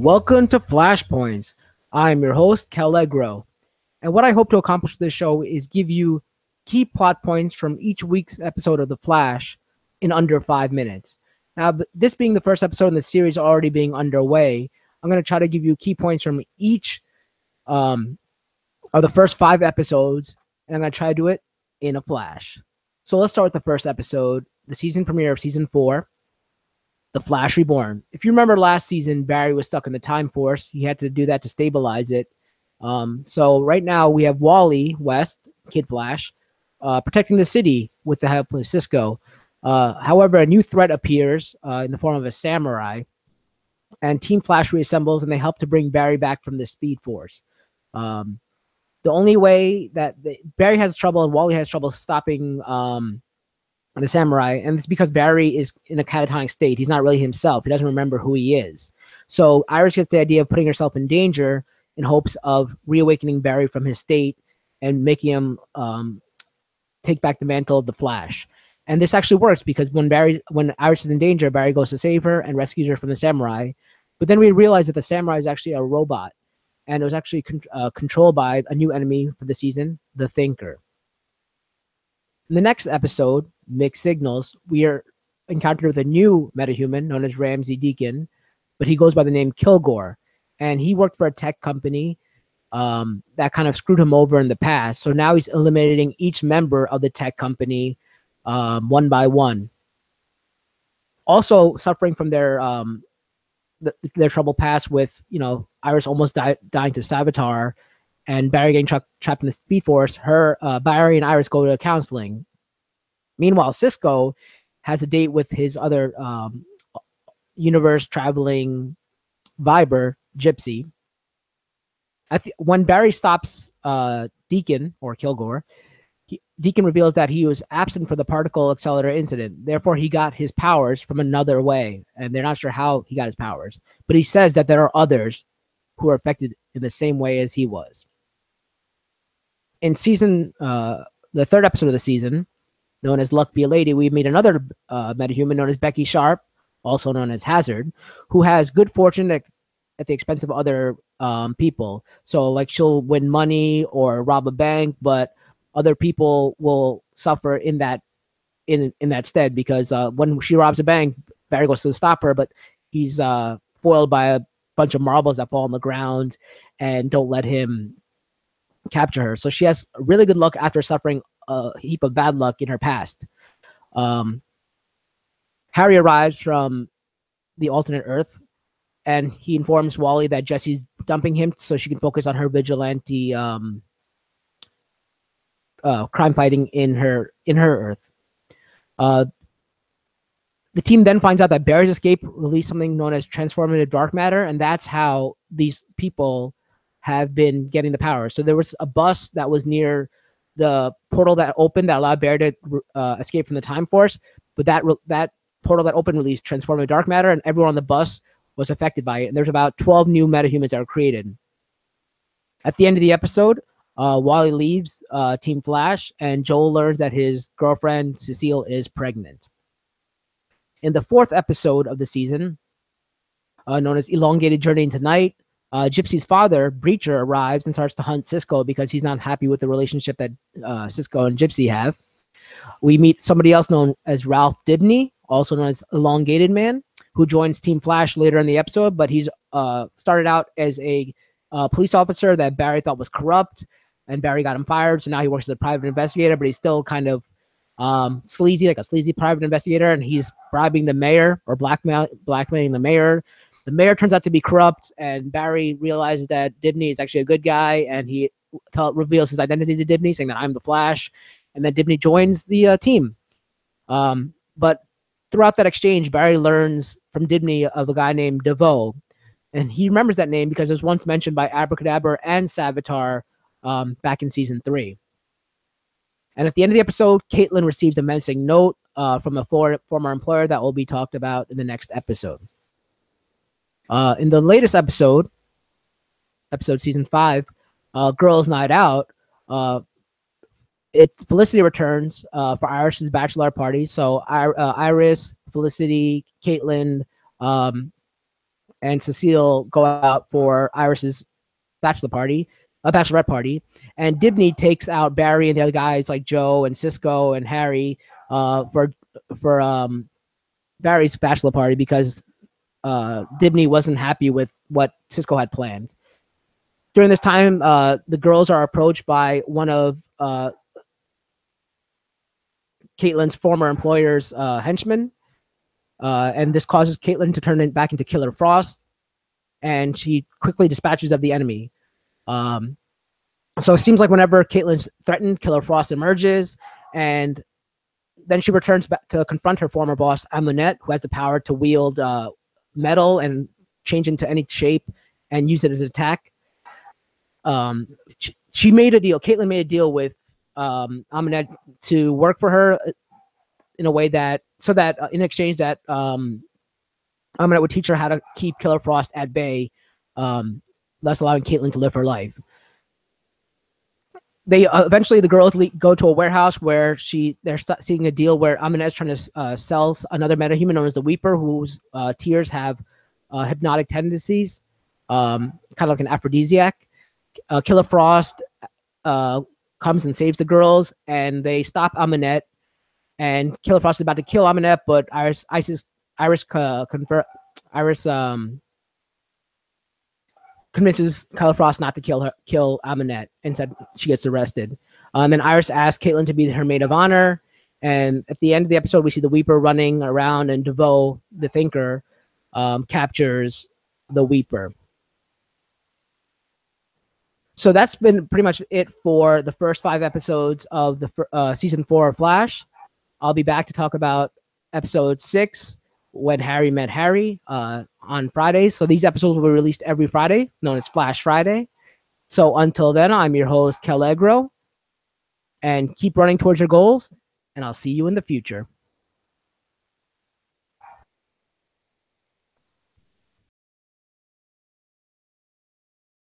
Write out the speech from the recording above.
Welcome to Flashpoints. I'm your host, Kal-Legro. And what I hope to accomplish with this show is give you key plot points from each week's episode of The Flash in under 5 minutes. Now, this being the first episode in the series already being underway, I'm going to try to give you key points from each of the first 5 episodes, and I'm going to try to do it in a flash. So let's start with the first episode, the season premiere of Season 4, The Flash Reborn. If you remember last season, Barry was stuck in the Time Force. He had to do that to stabilize it. So right now we have Wally West, Kid Flash, protecting the city with the help of Cisco. However, a new threat appears in the form of a samurai, and Team Flash reassembles, and they help to bring Barry back from the Speed Force. The only way that Barry has trouble and Wally has trouble stopping the samurai, and it's because Barry is in a catatonic state. He not really himself. He doesn't remember who he is. So Iris gets the idea of putting herself in danger in hopes of reawakening Barry from his state and making him take back the mantle of the Flash. And this actually works because when Iris is in danger, Barry goes to save her and rescues her from the samurai. But then we realize that the samurai is actually a robot, and it was actually controlled by a new enemy for the season, the Thinker. In the next episode, Mixed Signals, we are encountered with a new metahuman known as Ramsey Deacon, but he goes by the name Kilgore, and he worked for a tech company that kind of screwed him over in the past. So now he's eliminating each member of the tech company one by one. Also suffering from their trouble past with, Iris almost dying to Savitar and Barry getting trapped in the Speed Force. Barry and Iris go to counseling. Meanwhile, Cisco has a date with his other universe traveling Viber, Gypsy. When Barry stops Deacon, or Kilgore, Deacon reveals that he was absent for the particle accelerator incident. Therefore, he got his powers from another way, and they're not sure how he got his powers. But he says that there are others who are affected in the same way as he was. In the third episode of the season, known as Luck Be a Lady, we meet another metahuman known as Becky Sharp, also known as Hazard, who has good fortune at the expense of other people. So, like, she'll win money or rob a bank, but other people will suffer in that stead because when she robs a bank, Barry goes to stop her, but he's foiled by a bunch of marbles that fall on the ground and don't let him capture her. So she has really good luck after suffering a heap of bad luck in her past. Harry arrives from the alternate Earth, and he informs Wally that Jessie's dumping him so she can focus on her vigilante crime fighting in her Earth. The team then finds out that Barry's escape released something known as transformative dark matter, and that's how these people have been getting the power. So there was a bus that was near the portal that opened that allowed Barry to escape from the Time Force, but that portal that opened released transformative dark matter, and everyone on the bus was affected by it. And there's about 12 new metahumans that were created. At the end of the episode, Wally leaves Team Flash, and Joel learns that his girlfriend, Cecile, is pregnant. In the fourth episode of the season, known as Elongated Journey into Night, Gypsy's father, Breacher, arrives and starts to hunt Cisco because he's not happy with the relationship that Cisco and Gypsy have. We meet somebody else known as Ralph Dibney, also known as Elongated Man, who joins Team Flash later in the episode, but he's started out as a police officer that Barry thought was corrupt, and Barry got him fired, so now he works as a private investigator, but he's still kind of sleazy, like a sleazy private investigator, and he's bribing the mayor or blackmailing the mayor. The mayor turns out to be corrupt, and Barry realizes that Dibney is actually a good guy, and he reveals his identity to Dibney, saying that I'm the Flash, and then Dibney joins the team. But throughout that exchange, Barry learns from Dibney of a guy named DeVoe, and he remembers that name because it was once mentioned by Abracadabra and Savitar back in Season 3. And at the end of the episode, Caitlin receives a menacing note from a former employer that will be talked about in the next episode. In the latest episode Season 5, Girls Night Out, Felicity returns for Iris's bachelor party. So Iris, Felicity, Caitlin, and Cecile go out for Iris's bachelorette party, and Dibney takes out Barry and the other guys like Joe and Cisco and Harry for Barry's bachelor party because Dibney wasn't happy with what Cisco had planned. During this time, the girls are approached by one of Caitlin's former employer's henchmen, and this causes Caitlin to turn back into Killer Frost, and she quickly dispatches of the enemy. So it seems like whenever Caitlin's threatened, Killer Frost emerges, and then she returns back to confront her former boss, Amunet, who has the power to wield metal and change into any shape and use it as an attack. She made a deal. Caitlin made a deal with Amunet to work for her in a way that in exchange that Amunet would teach her how to keep Killer Frost at bay, thus allowing Caitlin to live her life. They eventually the girls go to a warehouse where they're seeing a deal where Amunet's trying to sell another metahuman known as the Weeper, whose tears have hypnotic tendencies, kind of like an aphrodisiac. Killer Frost comes and saves the girls, and they stop Amunet. And Killer Frost is about to kill Amunet, but Iris convinces Killer Frost not to kill Amunet. Instead, she gets arrested. Then Iris asks Caitlin to be her maid of honor. And at the end of the episode, we see the Weeper running around, and DeVoe, the Thinker, captures the Weeper. So that's been pretty much it for the first 5 episodes of the season 4 of Flash. I'll be back to talk about episode 6, When Harry Met Harry, on Fridays. So these episodes will be released every Friday, known as Flash Friday. So until then, I'm your host, Kal-Legro, and keep running towards your goals, and I'll see you in the future.